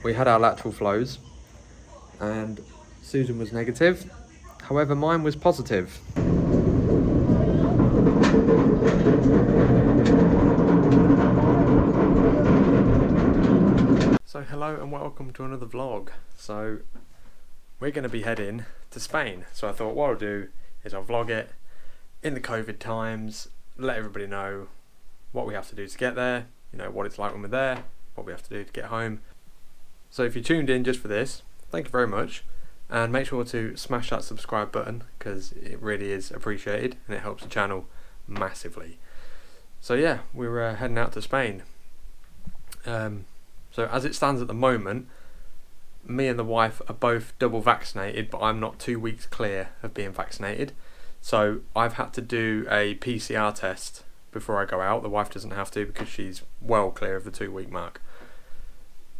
we had our lateral flows and Susan was negative. However, mine was positive. So hello and welcome to another vlog. So we're going to be heading to Spain. So I thought what I'll do is I'll vlog it in the COVID times, let everybody know what we have to do to get there, you know, what it's like when we're there, what we have to do to get home. So if you tuned in just for this, thank you very much. And make sure to smash that subscribe button because it really is appreciated and it helps the channel massively. So yeah, we're heading out to Spain. So as it stands at the moment, me and the wife are both double vaccinated, but I'm not 2 weeks clear of being vaccinated. So I've had to do a PCR test before I go out. The wife doesn't have to because she's well clear of the 2 week mark.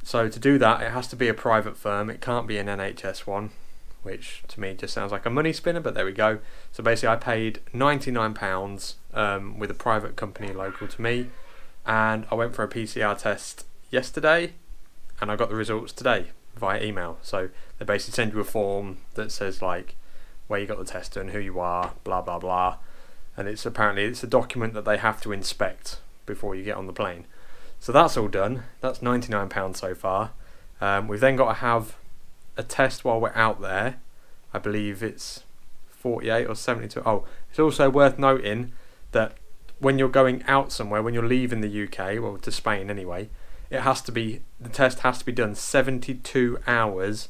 So to do that, it has to be a private firm. It can't be an NHS one, which to me just sounds like a money spinner, but there we go. So basically I paid £99 with a private company local to me, and I went for a PCR test yesterday and I got the results today via email. So they basically send you a form that says like where you got the test done, who you are, blah blah blah, and it's a document that they have to inspect before you get on the plane. So that's all done. That's £99 so far. We've then got to have a test while we're out there. I believe it's 48 or 72. Oh, it's also worth noting that when you're going out somewhere, when you're leaving the UK, well to Spain anyway, the test has to be done 72 hours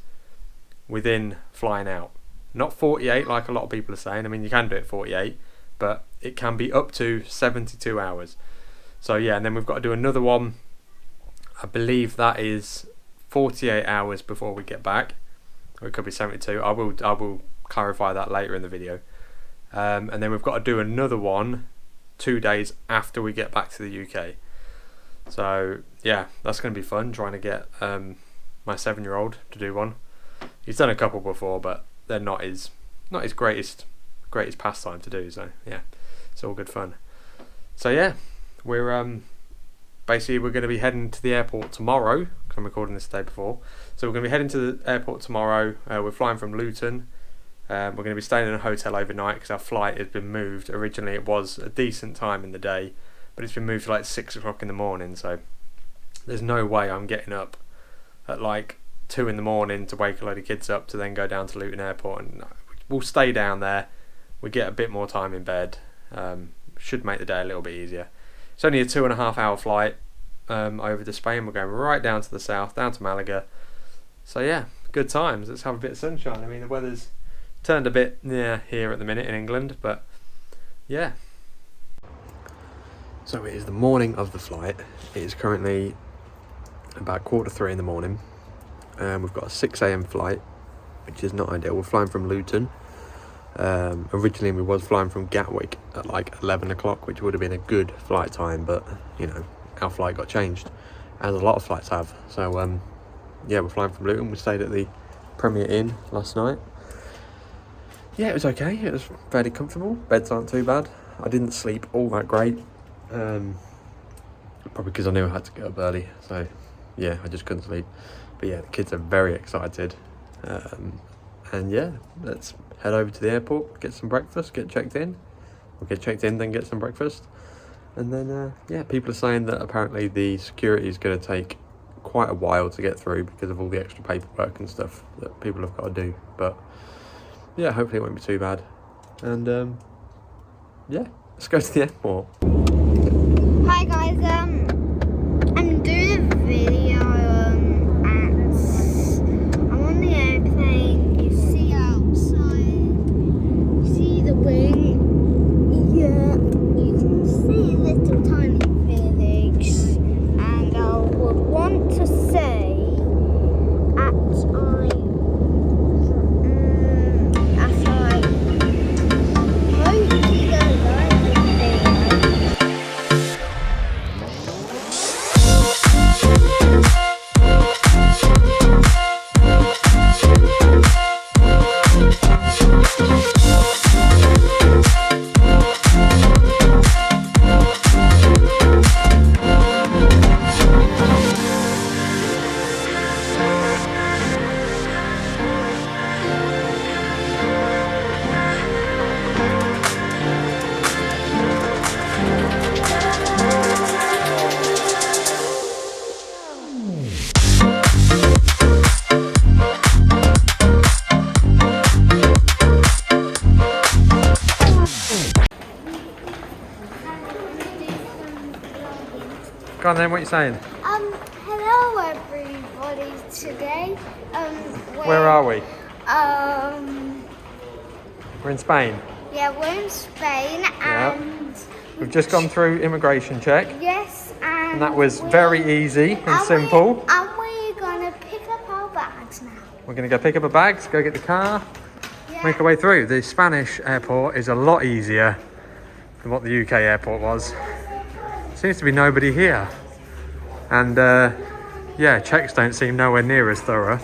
within flying out. Not 48 like a lot of people are saying. I mean, you can do it 48, but it can be up to 72 hours. So yeah, and then we've got to do another one. I believe that is 48 hours before we get back. Or it could be 72. I will clarify that later in the video. And then we've got to do another one 2 days after we get back to the UK. So yeah, that's going to be fun trying to get my 7-year-old to do one. He's done a couple before, but they're not his greatest pastime to do. So yeah, it's all good fun. So yeah, we're going to be heading to the airport tomorrow because I'm recording this the day before. So we're going to be heading to the airport tomorrow. We're flying from Luton. We're going to be staying in a hotel overnight because our flight has been moved. Originally it was a decent time in the day, but it's been moved to like 6 o'clock in the morning. So there's no way I'm getting up at like 2 in the morning to wake a load of kids up to then go down to Luton Airport. And we'll stay down there. We get a bit more time in bed. Should make the day a little bit easier. It's only a 2.5 hour flight over to Spain. We're going right down to the south, down to Malaga. So yeah, good times. Let's have a bit of sunshine. I mean, the weather's turned a bit here at the minute in England, but yeah. So it is the morning of the flight. It is currently about 2:45 in the morning. We've got a 6 a.m. flight, which is not ideal. We're flying from Luton. Originally we was flying from Gatwick at like 11 o'clock, which would have been a good flight time, but you know, our flight got changed, as a lot of flights have. So yeah, we're flying from Luton. We stayed at the Premier Inn last night. Yeah, it was okay. It was fairly comfortable. Beds aren't too bad. I didn't sleep all that great, probably because I knew I had to get up early, so yeah, I just couldn't sleep. But yeah, the kids are very excited, and yeah, let's head over to the airport, get some breakfast, get checked in. We'll get checked in, then get some breakfast. And then, yeah, people are saying that apparently the security is going to take quite a while to get through because of all the extra paperwork and stuff that people have got to do. But, yeah, hopefully it won't be too bad. And, yeah, let's go to the airport. Hi guys, I'm doing a video I'm on the airplane. You see outside, you see the wing, yeah, you can see little tiny village, and I would want to say hope you don't like the video. on then, what are you saying? Hello everybody. Today, Where are we? Um, We're in Spain. yeah, we're in Spain, Yeah. and We've just gone through immigration check, yes, and that was very easy and simple. And we're gonna pick up our bags now. We're going to go pick up our bags, go get the car, Yeah. make our way through. The Spanish airport is a lot easier than what the UK airport was. Seems to be nobody here. And yeah, checks don't seem nowhere near as thorough.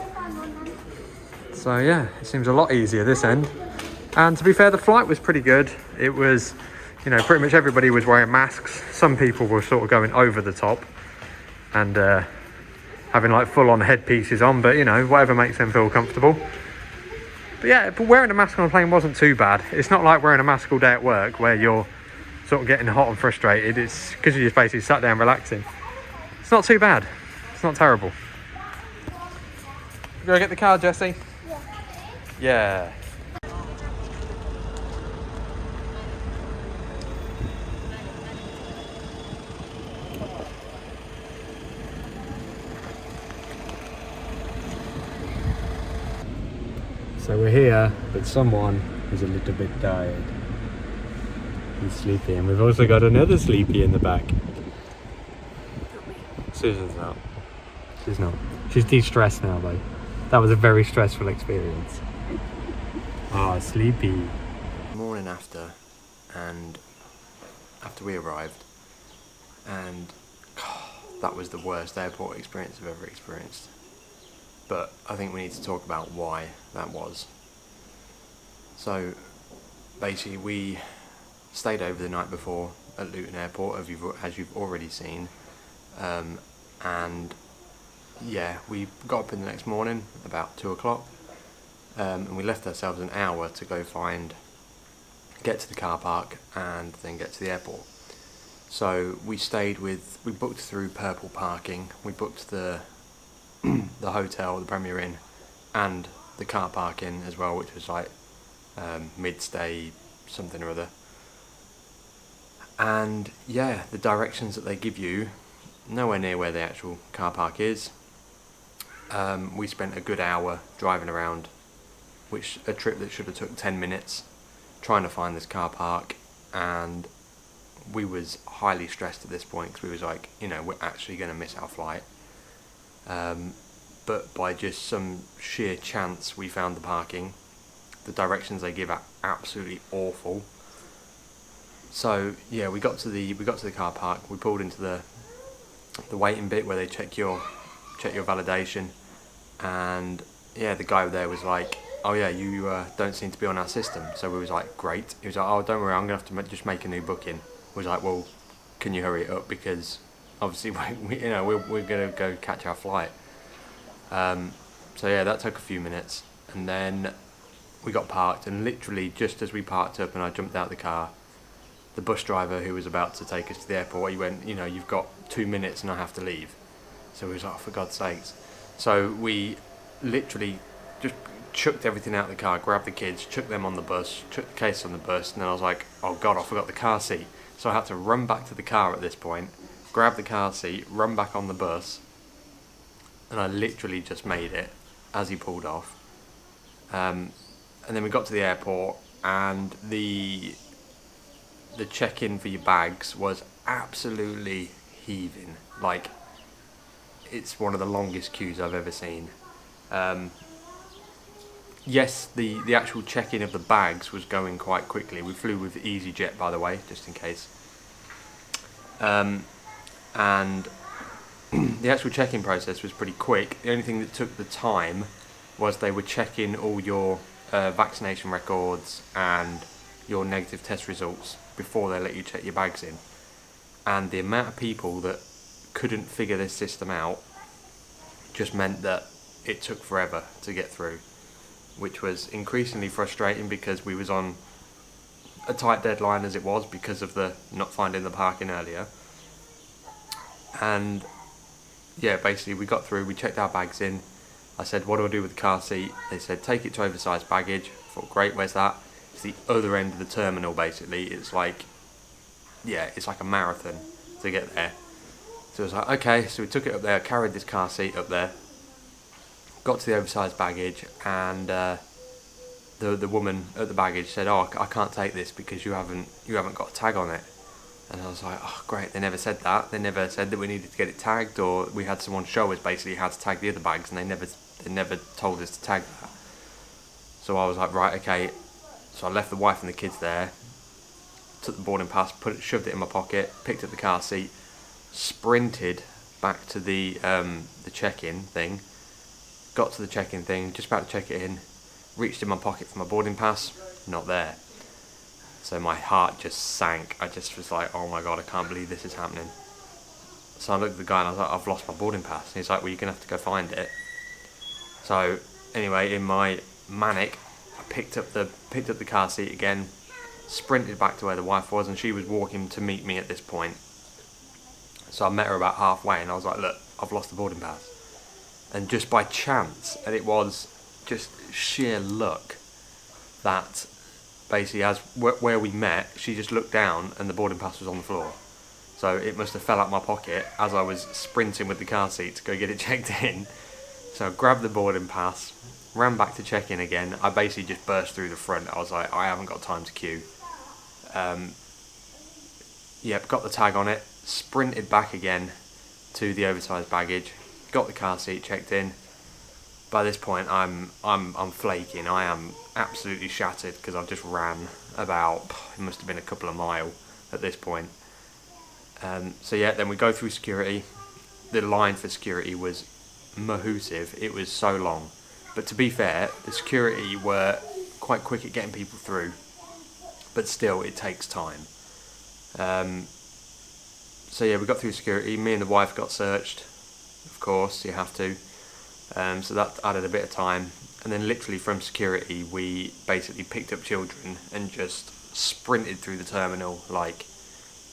So yeah, it seems a lot easier this end. And to be fair, the flight was pretty good. It was, you know, pretty much everybody was wearing masks. Some people were sort of going over the top and having like full-on headpieces on, but you know, whatever makes them feel comfortable. But yeah, but wearing a mask on a plane wasn't too bad. It's not like wearing a mask all day at work where you're sort of getting hot and frustrated. It's because you just basically sat down relaxing. It's not too bad. It's not terrible. Go get the car, Jessie. Yeah. So we're here, but someone is a little bit tired. He's sleepy, and we've also got another sleepy in the back. Susan's not. She's not. She's de-stressed now, though. That was a very stressful experience. Ah, sleepy. Morning after, and after we arrived, and that was the worst airport experience I've ever experienced. But I think we need to talk about why that was. So basically we stayed over the night before at Luton Airport, as you've already seen, and yeah, we got up in the next morning about 2 o'clock, and we left ourselves an hour to go get to the car park and then get to the airport. So we booked through Purple Parking. We booked the hotel, the Premier Inn, and the car park in as well, which was like mid-stay something or other. And yeah, the directions that they give you, nowhere near where the actual car park is. We spent a good hour driving around, a trip that should have took 10 minutes, trying to find this car park, and we was highly stressed at this point because we was like, you know, we're actually going to miss our flight. But by just some sheer chance we found the parking. The directions they give are absolutely awful. So yeah, we got to the car park. We pulled into the waiting bit where they check your validation, and yeah, the guy there was like, oh yeah, you don't seem to be on our system. So we was like, great. He was like, oh, don't worry, I'm gonna have to just make a new booking. We was like, well, can you hurry it up, because obviously we're gonna go catch our flight. So yeah, that took a few minutes, and then we got parked, and literally just as we parked up and I jumped out of the car, the bus driver who was about to take us to the airport, he went, you know, you've got 2 minutes and I have to leave. So we was like, oh, for God's sakes. So we literally just chucked everything out of the car, grabbed the kids, chucked them on the bus, chucked the case on the bus, and then I was like, oh God, I forgot the car seat. So I had to run back to the car at this point, grab the car seat, run back on the bus, and I literally just made it as he pulled off. And then we got to the airport, and the check-in for your bags was absolutely heaving. Like, it's one of the longest queues I've ever seen. Yes, the actual check-in of the bags was going quite quickly. We flew with EasyJet, by the way, just in case. And the actual check-in process was pretty quick. The only thing that took the time was they were checking all your vaccination records and your negative test results before they let you check your bags in. And the amount of people that couldn't figure this system out just meant that it took forever to get through, which was increasingly frustrating because we was on a tight deadline as it was because of the not finding the parking earlier. And yeah, basically we got through, we checked our bags in. I said, what do I do with the car seat? They said, take it to oversized baggage. I thought, great, where's that? It's the other end of the terminal, basically. It's like, yeah, it's like a marathon to get there. So I was like, okay. So we took it up there, carried this car seat up there, got to the oversized baggage, and the woman at the baggage said, "Oh, I can't take this because you haven't got a tag on it." And I was like, "Oh, great! They never said that. They never said that we needed to get it tagged, or we had someone show us basically how to tag the other bags, and they never told us to tag that." So I was like, "Right, okay." So I left the wife and the kids there, took the boarding pass, shoved it in my pocket, picked up the car seat, sprinted back to the check-in thing. Got to the check-in thing, just about to check it in. Reached in my pocket for my boarding pass, not there. So my heart just sank. I just was like, oh my god, I can't believe this is happening. So I looked at the guy and I was like, I've lost my boarding pass. And he's like, well, you're going to have to go find it. So anyway, in my manic, I picked up the car seat again, sprinted back to where the wife was, and she was walking to meet me at this point. So I met her about halfway and I was like, look, I've lost the boarding pass. And just by chance, and it was just sheer luck, that basically where we met, she just looked down and the boarding pass was on the floor. So it must have fell out my pocket as I was sprinting with the car seat to go get it checked in. So I grabbed the boarding pass, ran back to check in again. I basically just burst through the front. I was like, I haven't got time to queue. Yep, got the tag on it, sprinted back again to the oversized baggage, got the car seat checked in. By this point, I'm flaking. I am absolutely shattered because I've just ran about. It must have been a couple of miles at this point. So yeah, then we go through security. The line for security was massive. It was so long, but to be fair, the security were quite quick at getting people through. But still, it takes time. So yeah, we got through security. Me and the wife got searched. Of course, you have to. So that added a bit of time, and then literally from security we basically picked up children and just sprinted through the terminal like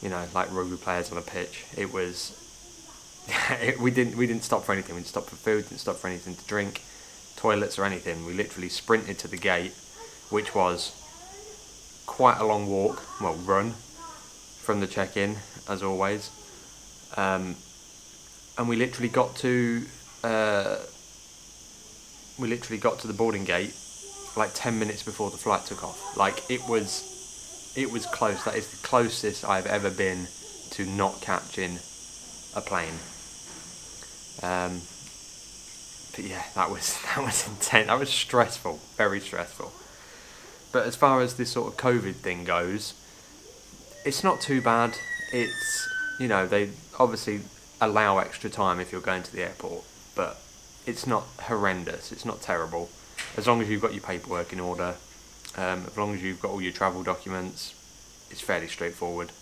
rugby players on a pitch. It was we didn't stop for anything. We didn't stop for food, didn't stop for anything to drink, toilets or anything. We literally sprinted to the gate, which was quite a long run from the check-in as always, and we literally got to the boarding gate like 10 minutes before the flight took off. Like it was close. That is the closest I've ever been to not catching a plane. But yeah, that was intense. That was stressful, very stressful. But as far as this sort of COVID thing goes, it's not too bad. It's, they obviously allow extra time if you're going to the airport, but it's not horrendous, it's not terrible. As long as you've got your paperwork in order, as long as you've got all your travel documents, it's fairly straightforward.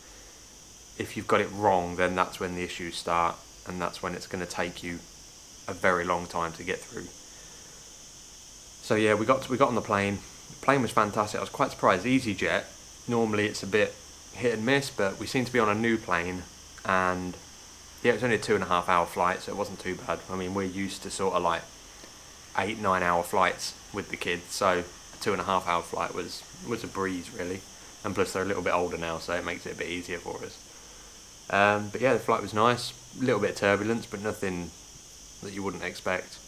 If you've got it wrong, then that's when the issues start, and that's when it's going to take you a very long time to get through. So yeah, we got on the plane. The plane was fantastic. I was quite surprised. EasyJet, normally it's a bit hit and miss, but we seem to be on a new plane, and yeah, it was only a 2.5 hour flight, so it wasn't too bad. I mean, we're used to sort of like 8-9 hour flights with the kids, so a 2.5 hour flight was a breeze really. And plus they're a little bit older now, so it makes it a bit easier for us. But yeah, the flight was nice. A little bit of turbulence, but nothing that you wouldn't expect.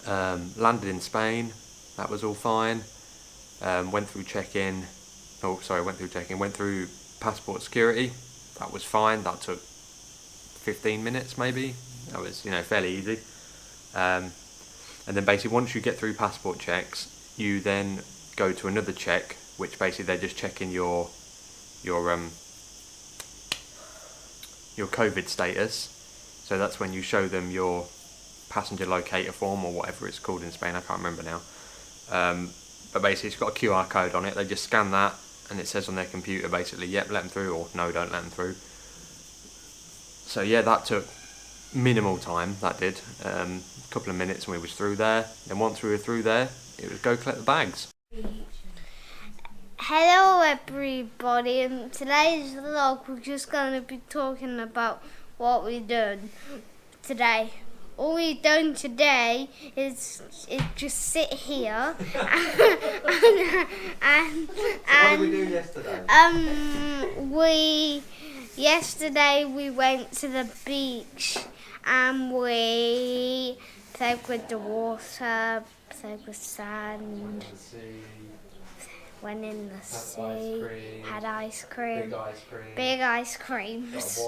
Landed in Spain, that was all fine. Went through check-in. Went through passport security, that was fine. That took 15 minutes maybe. That was fairly easy. And then basically once you get through passport checks, you then go to another check, which basically they're just checking your COVID status. So that's when you show them your passenger locator form, or whatever it's called in Spain, I can't remember now. But basically it's got a QR code on it. They just scan that and it says on their computer basically, yep, let them through, or no, don't let them through. So yeah, that took minimal time, that did. A couple of minutes and we was through there. Then once we were through there, it was go collect the bags. Hello everybody, in today's vlog we're just going to be talking about what we've done today. All we've done today is just sit here and what did we do yesterday? Yesterday we went to the beach and we played with the water, played with sand, went in the sea, had ice cream, big ice creams.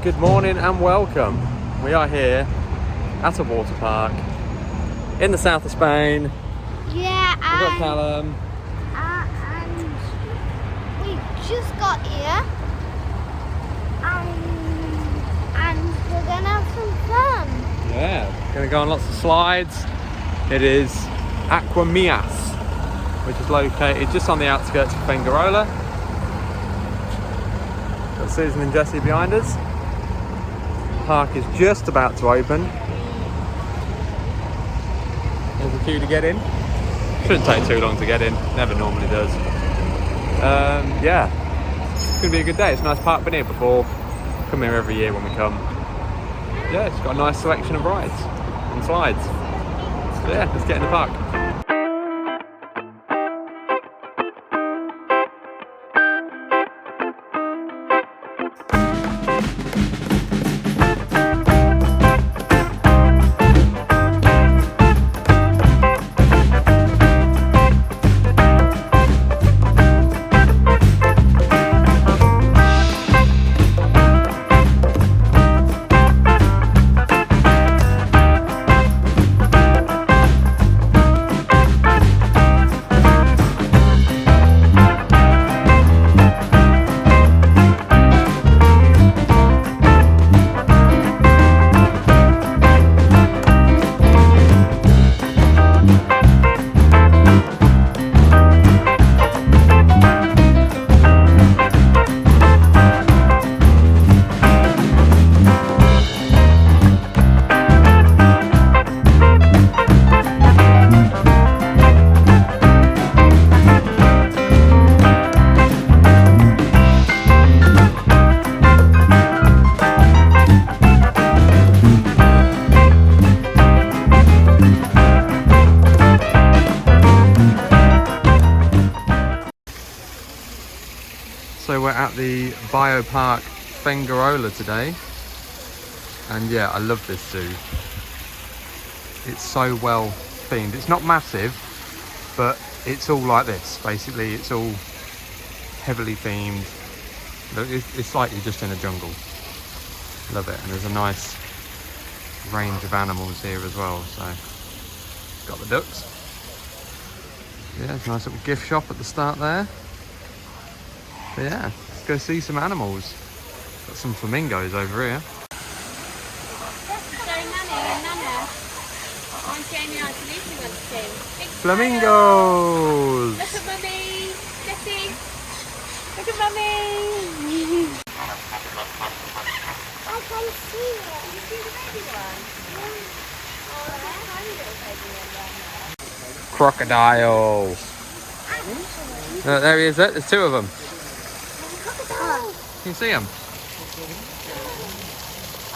Good morning and welcome. We are here at a water park in the south of Spain. Yeah, We've got Callum. and we just got here, and we're gonna have some fun. Yeah, gonna go on lots of slides. It is Aquamias, which is located just on the outskirts of Fuengirola. Got Susan and Jessie behind us. Park is just about to open. There's a queue to get in. Shouldn't take too long to get in, never normally does. Yeah, it's gonna be a good day. It's a nice park, been here before. Come here every year when we come. Yeah, it's got a nice selection of rides and slides. So yeah, let's get in the park. So we're at the Biopark Fuengirola today, and yeah, I love this zoo. It's so well themed. It's not massive, but it's all like this. Basically, it's all heavily themed. It's like you're just in a jungle. Love it. And there's a nice range of animals here as well. So got the ducks. Yeah, there's a nice little gift shop at the start there. But yeah, let's go see some animals. Got some flamingos over here. Flamingos! Look at mummy! Jessie! Look at mummy! I can see it. Can you see the baby one? Oh, there's a tiny little baby one down there. Crocodiles. There he is. There's two of them. Can you see them?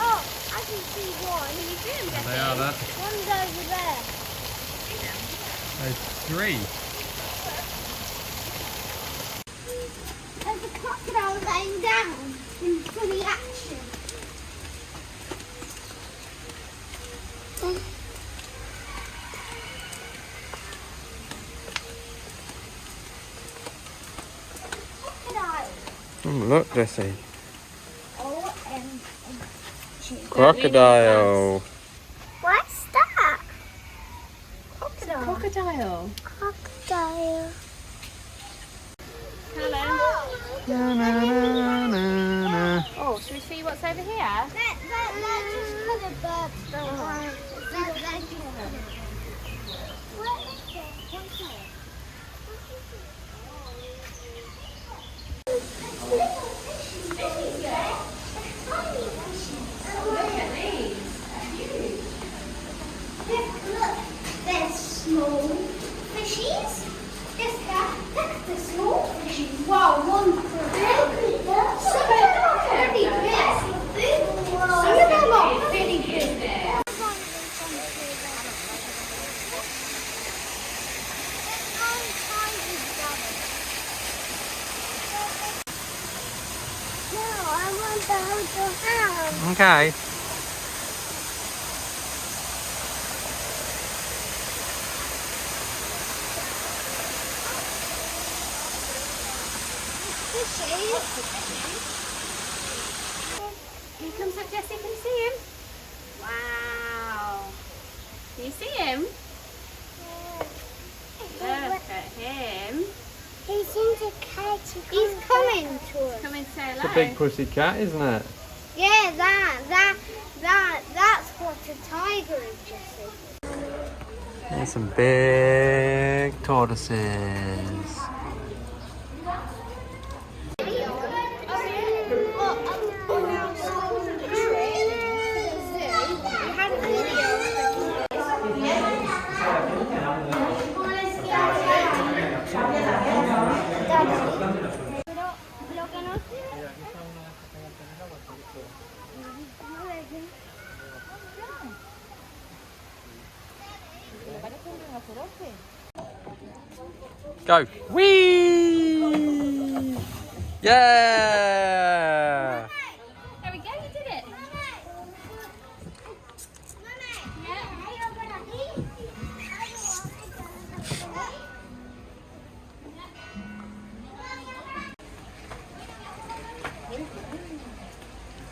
Oh, I can see one. Can you see them, Jessie? They are there. One's over there. There's three. There's a crocodile laying down in funny action. Crocodile. Look, Jessie. OMG. Crocodile. What's that? Crocodile. Crocodile. Hello. Na, na, na, na, na. Oh, should we see what's over here? Let's just put a bird down. Where is it? want your hand. Okay. Here comes up Jessie, can you see him? Wow. Can you see him? Look at him. He's in the cage. He's coming to us. Come and say It's hello. a big pussy cat, isn't it? Yeah, that's what a tiger is, Jessie. There's some big tortoises. Go. Whee! Yeah! There we go, you did it.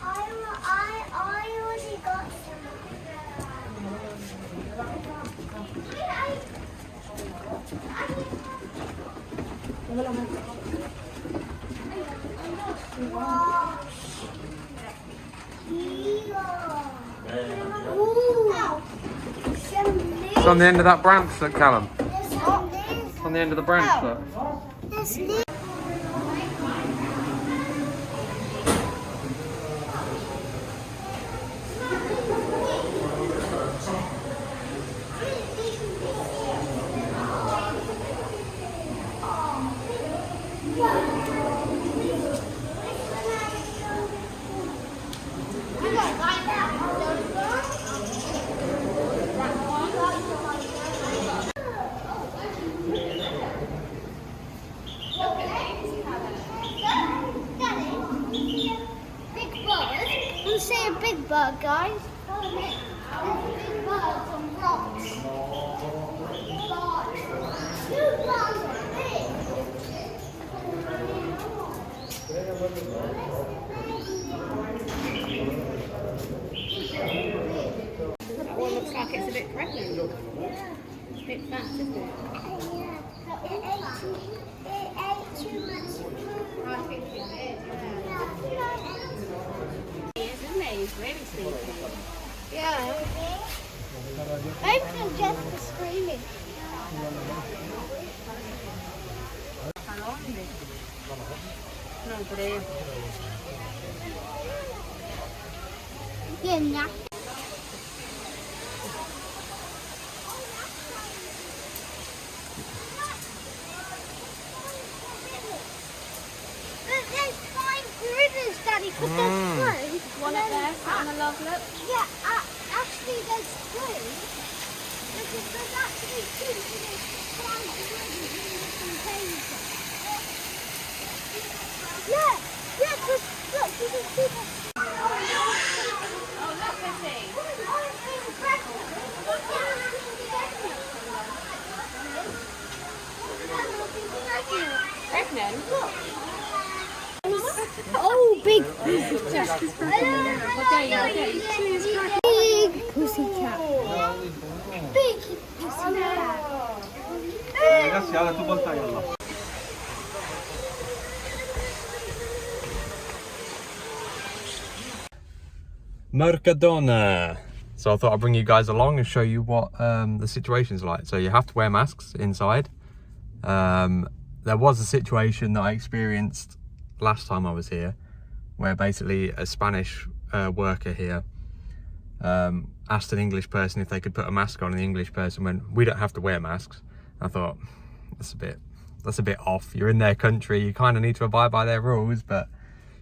I already got It's on the end of that branch, look, Callum. There's It's on the end of the branch, look. Big bird. You see a big bird, guys? Follow me. There's big birds on rocks. Two birds are That one looks like it's a bit pregnant. It's a bit fat, isn't it? It ate too much food. I think it is, yeah. He is, isn't he? He's really sleepy. Yeah. Open just for screaming. No, creo. Yeah, nah. There's 5 rivers, Daddy, because there's 2. One up there, sat on the log, look. Yeah, actually there's 2. There's actually 2. There's 5 rivers in this container. Yeah, because look, you can see the... Oh, look, Bessie. Pregnant? Oh, big Just as pregnant. What day are you? big pussycat. Big pussycat. Ragazzi, alla tua volta io. Mercadona. So I thought I'd bring you guys along and show you what the situation's like. So you have to wear masks inside. There was a situation that I experienced last time I was here, where basically a Spanish worker here asked an English person if they could put a mask on, and the English person went, "We don't have to wear masks." I thought, that's a bit off. You're in their country, you kind of need to abide by their rules, but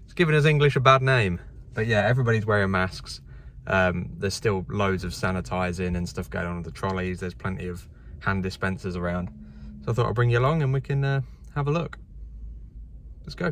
it's giving us English a bad name. But yeah, everybody's wearing masks. There's still loads of sanitizing and stuff going on with the trolleys. There's plenty of hand dispensers around. So I thought I'd bring you along and we can have a look. Let's go.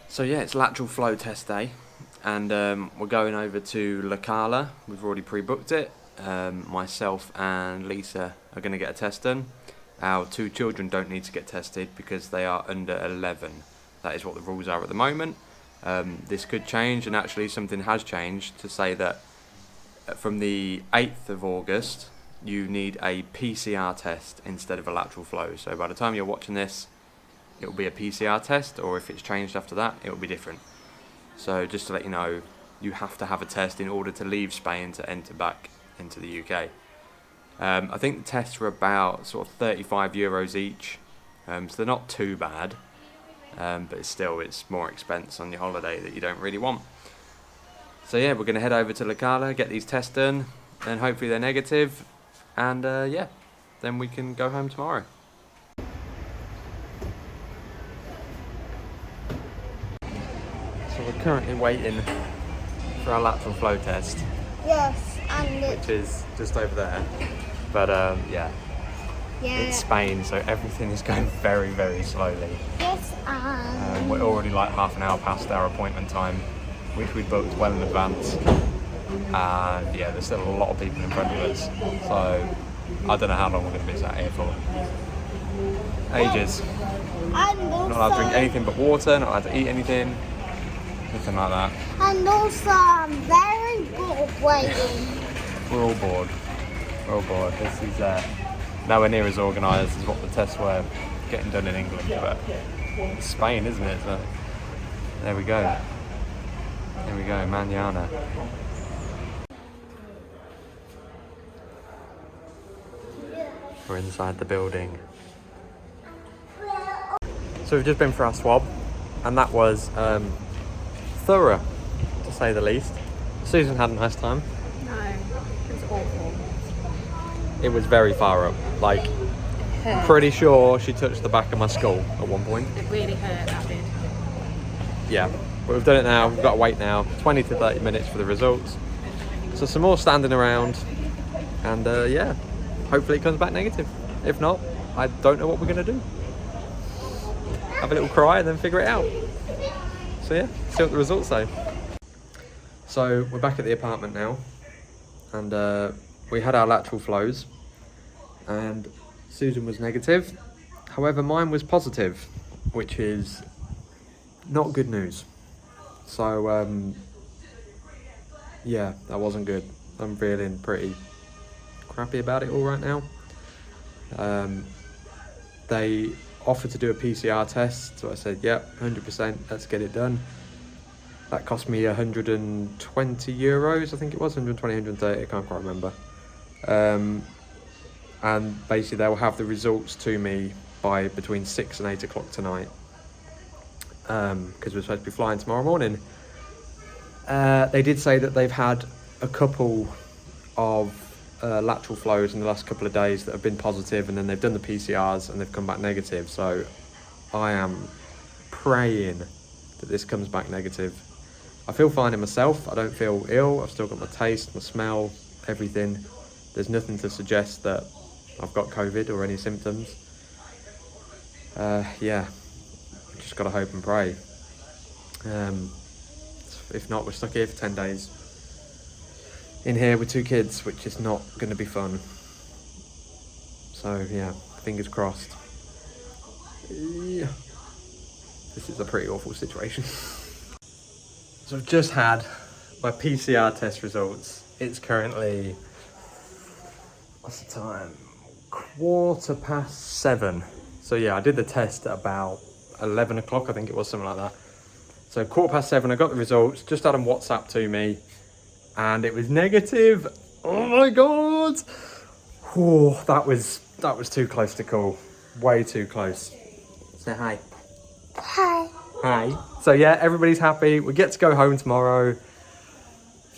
So yeah, it's lateral flow test day, and we're going over to La Cala. We've already pre-booked it. Myself and Lisa are going to get a test done. Our 2 children don't need to get tested because they are under 11. That is what the rules are at the moment. This could change, and actually something has changed to say that from the 8th of August you need a PCR test instead of a lateral flow. So by the time you're watching this, it will be a PCR test, or if it's changed after that, it will be different. So just to let you know, you have to have a test in order to leave Spain to enter back into the UK. I think the tests were about sort of €35 each, so they're not too bad, but it's more expense on your holiday that you don't really want. So yeah, we're going to head over to La Cala, get these tests done, and hopefully they're negative, and yeah, then we can go home tomorrow. So we're currently waiting for our lateral flow test, Yes, and which is just over there. But yeah, it's Spain, so everything is going very, very slowly. yes, and We're already like half an hour past our appointment time, which we booked well in advance. And yeah, there's still a lot of people in front of us, so I don't know how long we're going to be sat here for. Ages. and Not allowed to drink also, anything but water, not allowed to eat anything, nothing like that. and also I'm very bored waiting. We're all bored. We're all bored. This is nowhere near as organised as what the tests were getting done in England, but it's Spain, isn't it? So there we go. There we go, Mañana. We're inside the building. So we've just been for our swab, and that was thorough, to say the least. Susan had a nice time. No, it was awful. It was very far up. Like, I'm pretty sure she touched the back of my skull at one point. It really hurt, that did. Yeah, but we've done it now. We've got to wait now, 20 to 30 minutes for the results. So some more standing around, and yeah, hopefully it comes back negative. If not, I don't know what we're going to do. Have a little cry and then figure it out. So yeah, see what the results say. So we're back at the apartment now, and we had our lateral flows, and Susan was negative. However, mine was positive, which is not good news. So yeah, that wasn't good. I'm feeling pretty crappy about it all right now. They offered to do a PCR test, so I said, yep, 100%, let's get it done. That cost me €120, I think it was, 120, 130, I can't quite remember. And basically they will have the results to me by between 6 and 8 o'clock tonight, because we're supposed to be flying tomorrow morning. They did say that they've had a couple of lateral flows in the last couple of days that have been positive, and then they've done the PCRs and they've come back negative. So I am praying that this comes back negative. I feel fine in myself. I don't feel ill. I've still got my taste, my smell, everything. There's nothing to suggest that I've got COVID or any symptoms. Yeah, just gotta hope and pray. If not, we're stuck here for 10 days. In here with 2 kids, which is not going to be fun. So yeah, fingers crossed. Yeah. This is a pretty awful situation. So I've just had my PCR test results. It's currently, what's the time? 7:15. So yeah, I did the test at about 11 o'clock, I think it was, something like that. So 7:15, I got the results, just had them WhatsApp to me, and it was negative. Oh my God. Oh, that was too close to call. Way too close. Say hi. Hi. Hi. So yeah, everybody's happy. We get to go home tomorrow.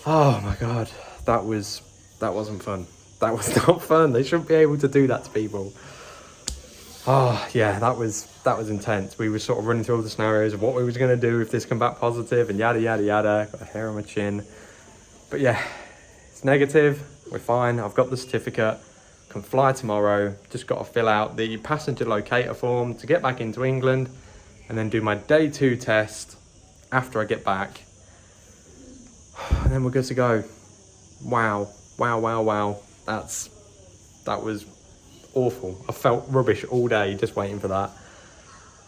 Oh my God, that wasn't fun. That was not fun. They shouldn't be able to do that to people. Oh yeah, that was intense. We were sort of running through all the scenarios of what we was going to do if this come back positive and yada yada yada. Got a hair on my chin. But yeah, it's negative. We're fine. I've got the certificate. Can fly tomorrow. Just got to fill out the passenger locator form to get back into England, and then do my day 2 test after I get back. And then we're good to go. Wow. That was awful. I felt rubbish all day just waiting for that.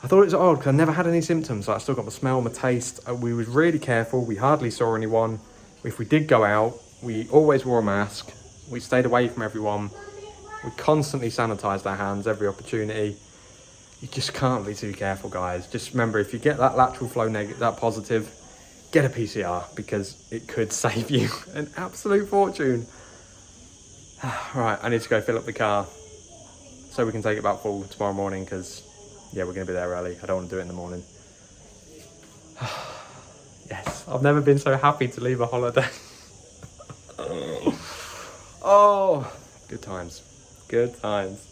I thought it was odd because I never had any symptoms. Like, I still got my smell, my taste. We was really careful. We hardly saw anyone. If we did go out, we always wore a mask. We stayed away from everyone. We constantly sanitised our hands every opportunity. You just can't be too careful, guys. Just remember, if you get that lateral flow negative, that positive, get a PCR, because it could save you an absolute fortune. Right, I need to go fill up the car so we can take it back full tomorrow morning, because yeah, we're going to be there early. I don't want to do it in the morning. Yes, I've never been so happy to leave a holiday. Oh, good times. Good times.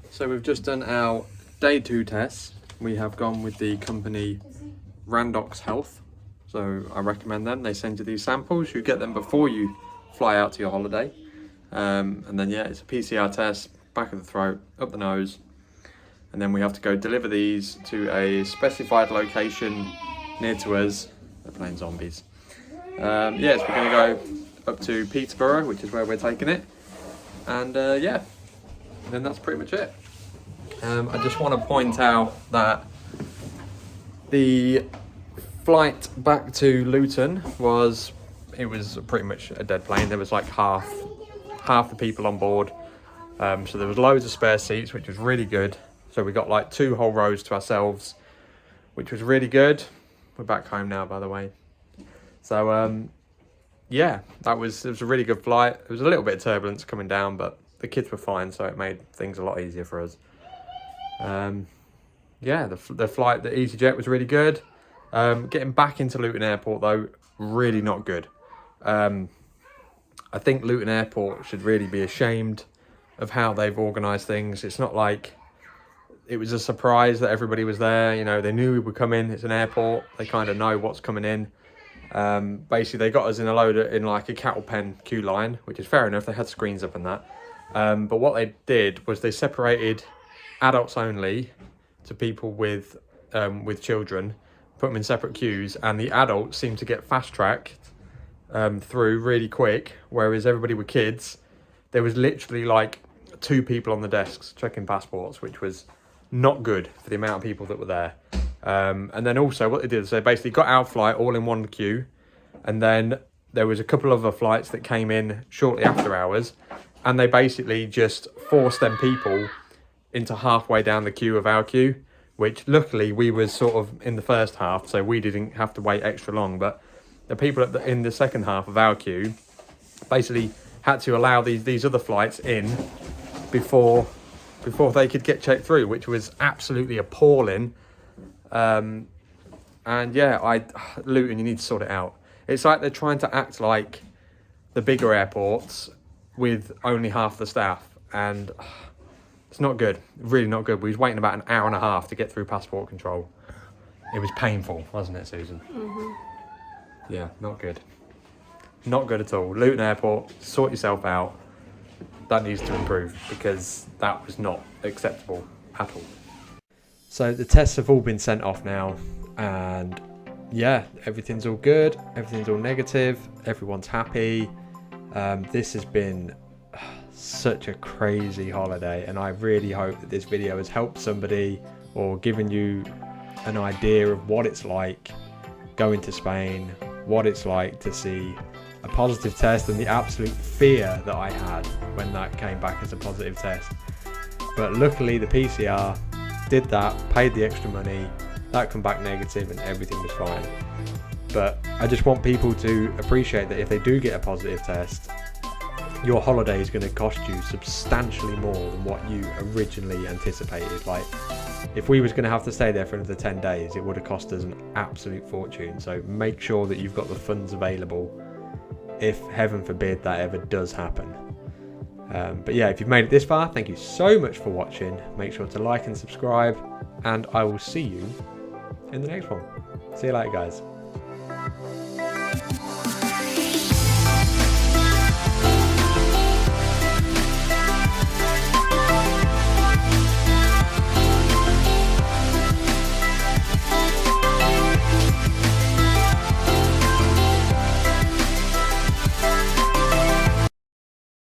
So we've just done our day 2 tests. We have gone with the company Randox Health. So I recommend them. They send you these samples. You get them before you fly out to your holiday. And then yeah, it's a PCR test, back of the throat, up the nose. And then we have to go deliver these to a specified location near to us. They're playing zombies. Yes, we're going to go up to Peterborough, which is where we're taking it. And yeah, then that's pretty much it. I just want to point out that the flight back to Luton was pretty much a dead plane. There was like half the people on board. So there was loads of spare seats, which was really good. So we got like 2 whole rows to ourselves, which was really good. We're back home now, by the way. So yeah, it was a really good flight. There was a little bit of turbulence coming down, but the kids were fine, so it made things a lot easier for us. Yeah, the flight, the EasyJet was really good. Getting back into Luton Airport though, really not good. I think Luton Airport should really be ashamed of how they've organised things. It's not like it was a surprise that everybody was there. You know, they knew we were coming. It's an airport. They kind of know what's coming in. Basically, they got us in like a cattle pen queue line, which is fair enough. They had screens up and that. But what they did was they separated adults only to people with children, put them in separate queues, and the adults seemed to get fast-tracked through really quick, whereas everybody with kids, there was literally like 2 people on the desks checking passports, which was not good for the amount of people that were there. And then also what they did is they basically got our flight all in one queue, and then there was a couple of other flights that came in shortly after ours, and they basically just forced them people into halfway down the queue of our queue, which luckily we was sort of in the first half, so we didn't have to wait extra long. But the people in the second half of our queue basically had to allow these other flights in before they could get checked through, which was absolutely appalling. And yeah, Luton, you need to sort it out. It's like they're trying to act like the bigger airports with only half the staff, and it's not good. Really not good. We was waiting about an hour and a half to get through passport control. It was painful, wasn't it, Susan? Yeah, not good. Not good at all. Luton Airport, sort yourself out. That needs to improve, because that was not acceptable at all. So the tests have all been sent off now, and yeah, everything's all good. Everything's all negative. Everyone's happy. This has been such a crazy holiday, and I really hope that this video has helped somebody or given you an idea of what it's like going to Spain, what it's like to see a positive test, and the absolute fear that I had when that came back as a positive test. But luckily the PCR did that, paid the extra money, that come back negative, and everything was fine. But I just want people to appreciate that if they do get a positive test, your holiday is going to cost you substantially more than what you originally anticipated. Like, if we was going to have to stay there for another 10 days, it would have cost us an absolute fortune. So make sure that you've got the funds available if, heaven forbid, that ever does happen. But yeah, if you've made it this far, thank you so much for watching. Make sure to like and subscribe, and I will see you in the next one. See you later, guys.